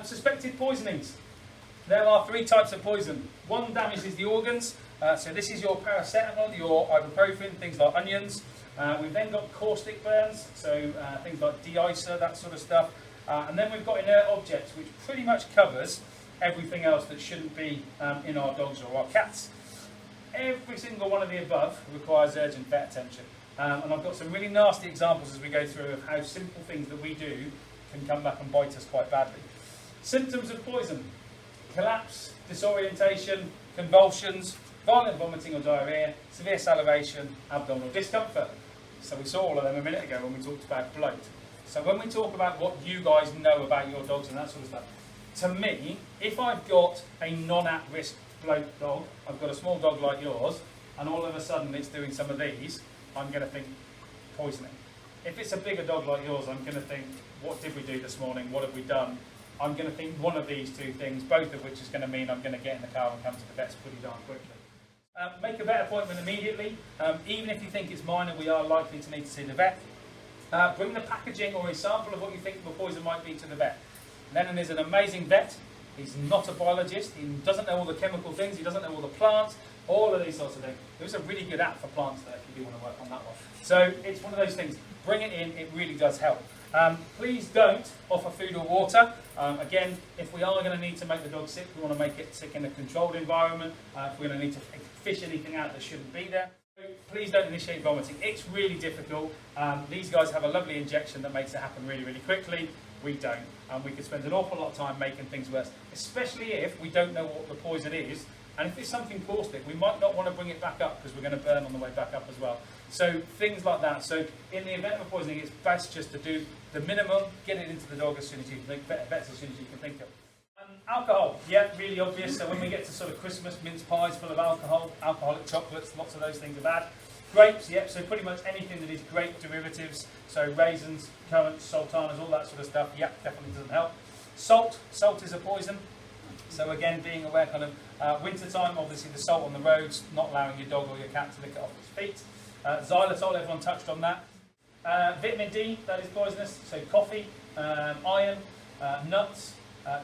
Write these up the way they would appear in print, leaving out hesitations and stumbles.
Suspected poisonings. There are 3 types of poison. One damages the organs, so this is your paracetamol, your ibuprofen, things like onions. We've then got caustic burns, so things like de-icer, that sort of stuff. And then we've got inert objects, which pretty much covers everything else that shouldn't be in our dogs or our cats. Every single one of the above requires urgent vet attention. And I've got some really nasty examples as we go through of how simple things that we do can come back and bite us quite badly. Symptoms of poison: collapse, disorientation, convulsions, violent vomiting or diarrhea, severe salivation, abdominal discomfort. So we saw all of them a minute ago when we talked about bloat. So when we talk about what you guys know about your dogs and that sort of stuff, to me, if I've got a non-at-risk bloat dog, I've got a small dog like yours, and all of a sudden it's doing some of these, I'm going to think poisoning. If it's a bigger dog like yours, I'm going to think, what did we do this morning? What have we done? I'm going to think one of these 2 things, both of which is going to mean I'm going to get in the car and come to the vets pretty darn quickly. Make a vet appointment immediately. Even if you think it's minor, we are likely to need to see the vet. Bring the packaging or a sample of what you think the poison might be to the vet. Lennon is an amazing vet. He's not a biologist. He doesn't know all the chemical things. He doesn't know all the plants, all of these sorts of things. There's a really good app for plants there if you do want to work on that one. So it's one of those things. Bring it in. It really does help. Please don't offer food or water. Again, if we are going to need to make the dog sick, we want to make it sick in a controlled environment. If we're going to need to fish anything out that shouldn't be there, please don't initiate vomiting. It's really difficult. These guys have a lovely injection that makes it happen really, really quickly. We don't. We could spend an awful lot of time making things worse, especially if we don't know what the poison is. And if it's something caustic, we might not want to bring it back up because we're going to burn on the way back up as well. So things like that. So in the event of poisoning, it's best just to do the minimum, get it into the dog as soon as you can think, vets as soon as you can think of. Alcohol, yeah, really obvious. So when we get to sort of Christmas, mince pies full of alcohol, alcoholic chocolates, lots of those things are bad. Grapes, yep, so pretty much anything that is grape derivatives, so raisins, currants, sultanas, all that sort of stuff, yep, definitely doesn't help. Salt is a poison. So again, being aware kind of winter time, obviously the salt on the roads, not allowing your dog or your cat to lick it off its feet. Xylitol, everyone touched on that. Vitamin D, that is poisonous, so coffee, iron, nuts,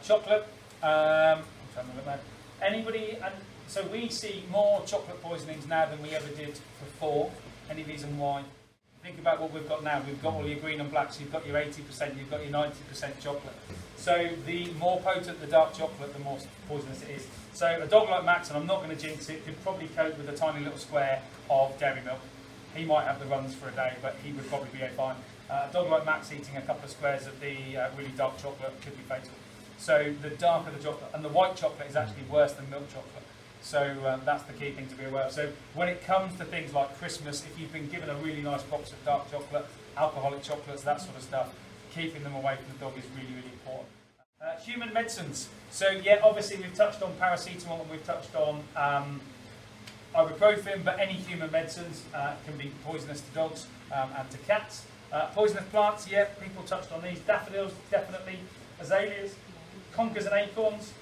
chocolate. I'm trying to remember that. Anybody, and so we see more chocolate poisonings now than we ever did before. Any reason why? Think about what we've got now. We've got all your green and blacks, you've got your 80%, you've got your 90% chocolate. So the more potent the dark chocolate, the more poisonous it is. So a dog like Max, and I'm not going to jinx it, could probably cope with a tiny little square of dairy milk. He might have the runs for a day, but he would probably be fine. A dog like Max eating a couple of squares of the really dark chocolate could be fatal. So the darker the chocolate, and the white chocolate is actually worse than milk chocolate. So that's the key thing to be aware of. So when it comes to things like Christmas, if you've been given a really nice box of dark chocolate, alcoholic chocolates, that sort of stuff, keeping them away from the dog is really, really important. Human medicines. So yeah, obviously we've touched on paracetamol and we've touched on ibuprofen, but any human medicines can be poisonous to dogs and to cats. Poisonous plants, yeah, people touched on these. Daffodils, definitely. Azaleas, conkers and acorns.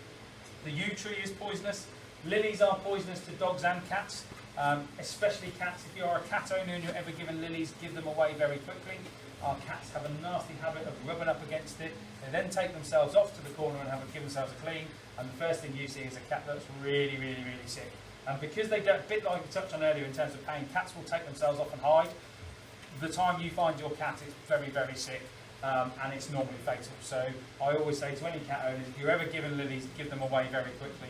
The yew tree is poisonous. Lilies are poisonous to dogs and cats, especially cats. If you're a cat owner and you're ever given lilies, give them away very quickly. Our cats have a nasty habit of rubbing up against it. They then take themselves off to the corner and give themselves a clean, and the first thing you see is a cat that's really, really, really sick. And because they don't, a bit like we touched on earlier in terms of pain, cats will take themselves off and hide. The time you find your cat is very, very sick, and it's normally fatal. So I always say to any cat owners, if you're ever given lilies, give them away very quickly.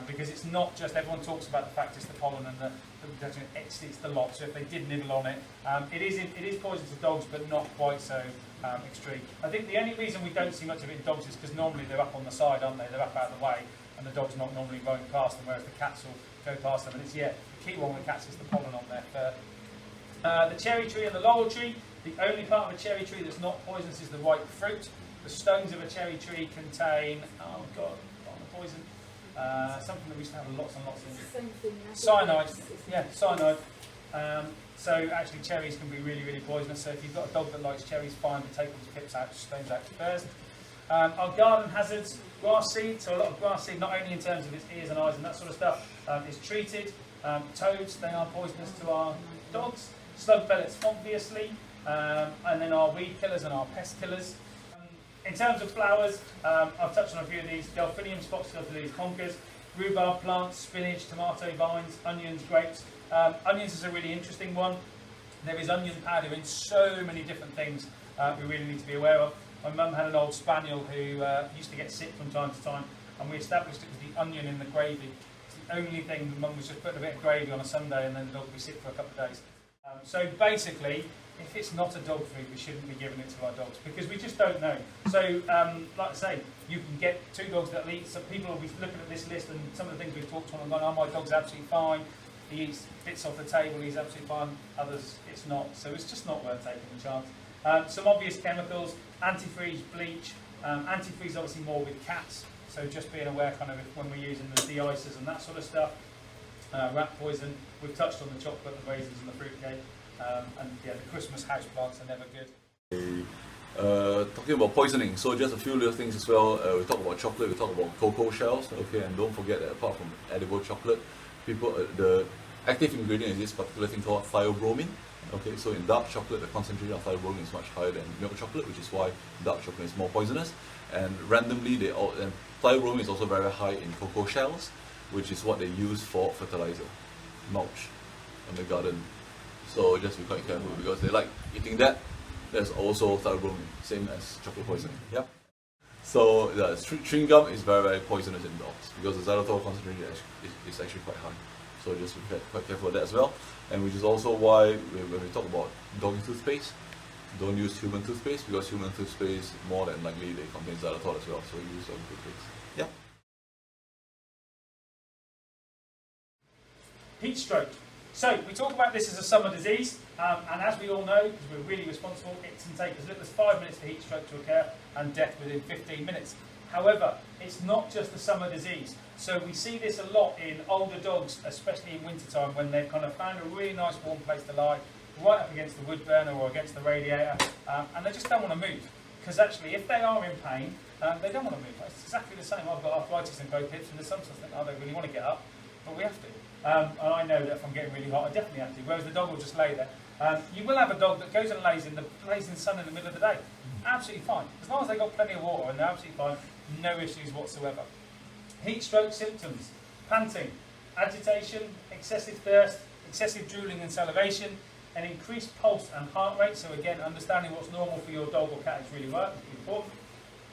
Because it's not just, everyone talks about the fact it's the pollen and it's the lot, so if they did nibble on it, it is poison to dogs, but not quite so extreme. I think the only reason we don't see much of it in dogs is because normally they're up on the side, aren't they? They're up out of the way, and the dog's not normally going past them, whereas the cats will go past them. And it's, yeah, the key one with cats is the pollen on their fur. The cherry tree and the laurel tree, the only part of a cherry tree that's not poisonous is the ripe fruit. The stones of a cherry tree contain, oh god, the poison. Something that we used to have lots and lots of. Cyanide. Yeah, cyanide. So actually cherries can be really, really poisonous. So if you've got a dog that likes cherries, fine, but take all the pips out, stones out first. Our garden hazards, grass seed. So a lot of grass seed, not only in terms of its ears and eyes and that sort of stuff, is treated. Toads, they are poisonous to our dogs. Slug pellets, obviously. And then our weed killers and our pest killers. In terms of flowers, I've touched on a few of these: delphiniums, foxgloves, lilies, conkers, rhubarb plants, spinach, tomato vines, onions, grapes. Onions is a really interesting one. There is onion powder in so many different things we really need to be aware of. My mum had an old spaniel who used to get sick from time to time, and we established it was the onion in the gravy. It's the only thing. The mum was just putting a bit of gravy on a Sunday, and then the dog would be sick for a couple of days. So basically, if it's not a dog food, we shouldn't be giving it to our dogs, because we just don't know. So, like I say, you can get 2 dogs that eat. So people will be looking at this list, and some of the things we've talked on and gone, oh, my dog's absolutely fine. He eats bits off the table, he's absolutely fine. Others, it's not. So it's just not worth taking a chance. Some obvious chemicals: antifreeze, bleach. Antifreeze obviously more with cats. So just being aware kind of when we're using the de-icers and that sort of stuff. Rat poison. We've touched on the chocolate, the raisins and the fruitcake. And yeah, the Christmas house plants are never good. Talking about poisoning, so just a few little things as well. We talk about chocolate, we talk about cocoa shells, okay, and don't forget that apart from edible chocolate, the active ingredient is this particular thing called theobromine. Okay, so in dark chocolate, the concentration of theobromine is much higher than milk chocolate, which is why dark chocolate is more poisonous. And randomly, theobromine is also very high in cocoa shells, which is what they use for fertilizer, mulch in the garden. So just be quite careful, because they like eating that. There's also theobromine, same as chocolate poisoning. Yep. So chewing gum is very, very poisonous in dogs, because the xylitol concentration is actually quite high. So just be quite careful of that as well. And which is also why when we talk about doggy toothpaste, don't use human toothpaste, because human toothpaste more than likely they contain xylitol as well. So use doggy toothpaste. Yeah. Heat stroke. So we talk about this as a summer disease, and as we all know, because we're really responsible, it can take as little as 5 minutes for heat stroke to occur and death within 15 minutes. However, it's not just a summer disease. So we see this a lot in older dogs, especially in wintertime, when they've kind of found a really nice warm place to lie, right up against the wood burner or against the radiator, and they just don't want to move. Because actually, if they are in pain, they don't want to move. It's exactly the same. I've got arthritis in both hips, and there's some sort of think, oh, they really want to get up, but we have to. And I know that if I'm getting really hot, I definitely have to, whereas the dog will just lay there. You will have a dog that goes and lays in the sun in the middle of the day. Absolutely fine. As long as they've got plenty of water and they're absolutely fine, no issues whatsoever. Heat stroke symptoms: panting, agitation, excessive thirst, excessive drooling and salivation, an increased pulse and heart rate. So again, understanding what's normal for your dog or cat is really important.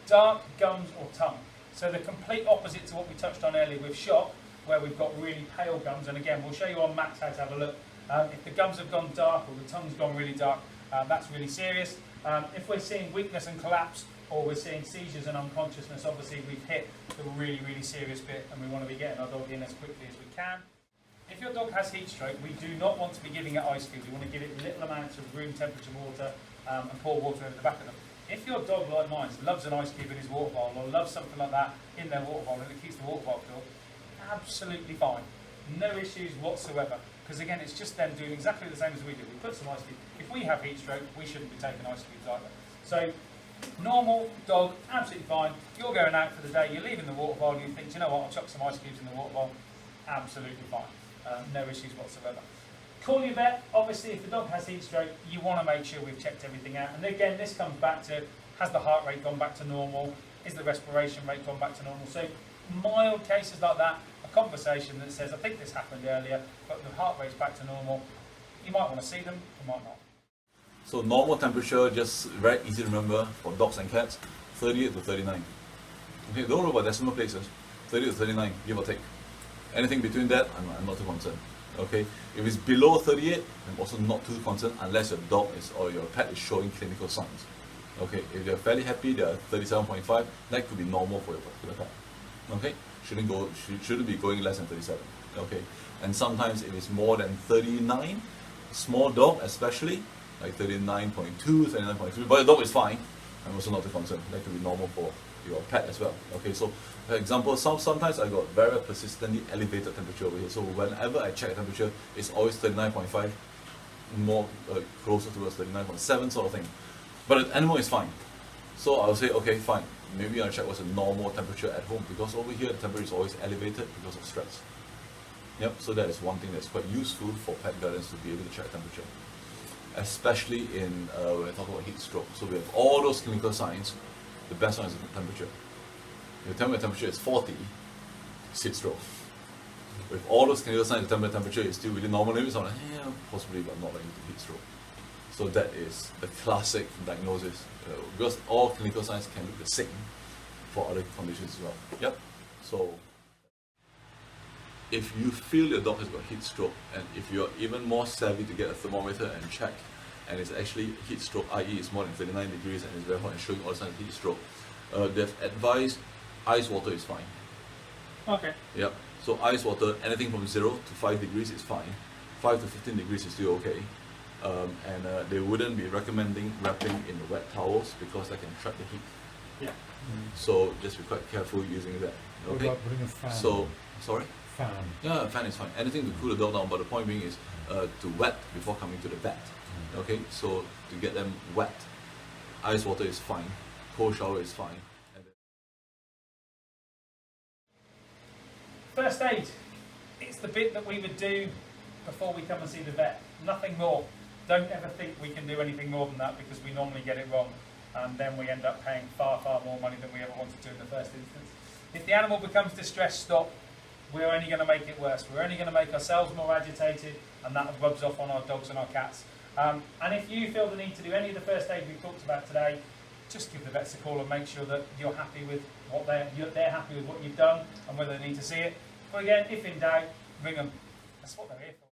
Dark gums or tongue. So the complete opposite to what we touched on earlier with shock, where we've got really pale gums, and again we'll show you on Max how to have a look. If the gums have gone dark or the tongue's gone really dark, that's really serious. If we're seeing weakness and collapse, or we're seeing seizures and unconsciousness, obviously we've hit the really, really serious bit, and we want to be getting our dog in as quickly as we can. If your dog has heat stroke, we do not want to be giving it ice cubes. We want to give it little amounts of room temperature water and pour water over the back of them. If your dog, like mine, loves an ice cube in his water bottle, or loves something like that in their water bottle, and it keeps the water bottle filled, absolutely fine. No issues whatsoever. Because again, it's just them doing exactly the same as we do. We put some ice cubes. If we have heat stroke, we shouldn't be taking ice cubes either. So, normal dog, absolutely fine. You're going out for the day, you're leaving the water bottle, you think, you know what, I'll chuck some ice cubes in the water bottle. Absolutely fine. No issues whatsoever. Call your vet. Obviously, if the dog has heat stroke, you want to make sure we've checked everything out. And again, this comes back to, has the heart rate gone back to normal? Is the respiration rate gone back to normal? So mild cases like that, a conversation that says, I think this happened earlier, but the heart rate's back to normal, you might want to see them, you might not. So normal temperature, just very easy to remember for dogs and cats, 38 to 39. Okay, don't worry about decimal places, 30 to 39, give or take. Anything between that, I'm not too concerned. Okay, if it's below 38, I'm also not too concerned unless your dog or your pet is showing clinical signs. Okay, if they're fairly happy, they're 37.5, that could be normal for your particular pet. Okay, shouldn't be going less than 37. Okay, and sometimes if it's more than 39, small dog especially, like 39.2, 39.3, but the dog is fine, I'm also not too concerned. That could be normal for your pet as well. Okay, so for example, sometimes I got very persistently elevated temperature over here. So whenever I check temperature, it's always 39.5, more closer towards 39.7 sort of thing. But the animal is fine. So I'll say, okay, fine. Maybe I'll check what's a normal temperature at home, because over here the temperature is always elevated because of stress. Yep, so that is one thing that's quite useful for pet gardens to be able to check temperature. Especially in when we talk about heat stroke. So we have all those clinical signs, the best one is the temperature. If you tell me the temperature is 40, it's heat stroke. With all those clinical signs, the temperature is still within normal limits, I'm like, yeah, possibly, but not likely to heat stroke. So that is the classic diagnosis, because all clinical signs can look the same for other conditions as well. Yep. So if you feel your dog has got heat stroke, and if you're even more savvy to get a thermometer and check, and it's actually heat stroke, i.e. it's more than 39 degrees and it's very hot and showing all the signs of heat stroke, they've advised ice water is fine. Okay. Yep. So ice water, anything from 0 to 5 degrees is fine. 5 to 15 degrees is still okay. And they wouldn't be recommending wrapping in wet towels because that can trap the heat. Yeah. So just be quite careful using that. What Okay. about putting a fan? So, sorry? Fan. Yeah, a fan is fine. Anything to cool the dog down, but the point being is to wet before coming to the vet. Okay, so to get them wet, ice water is fine, cold shower is fine. And First aid. It's the bit that we would do before we come and see the vet. Nothing more. Don't ever think we can do anything more than that because we normally get it wrong. And then we end up paying far, far more money than we ever wanted to in the first instance. If the animal becomes distressed, stop. We're only going to make it worse. We're only going to make ourselves more agitated, and that rubs off on our dogs and our cats. And if you feel the need to do any of the first aid we've talked about today, just give the vets a call and make sure that you're happy with what they're happy with what you've done and whether they need to see it. But again, if in doubt, ring them. That's what they're here for.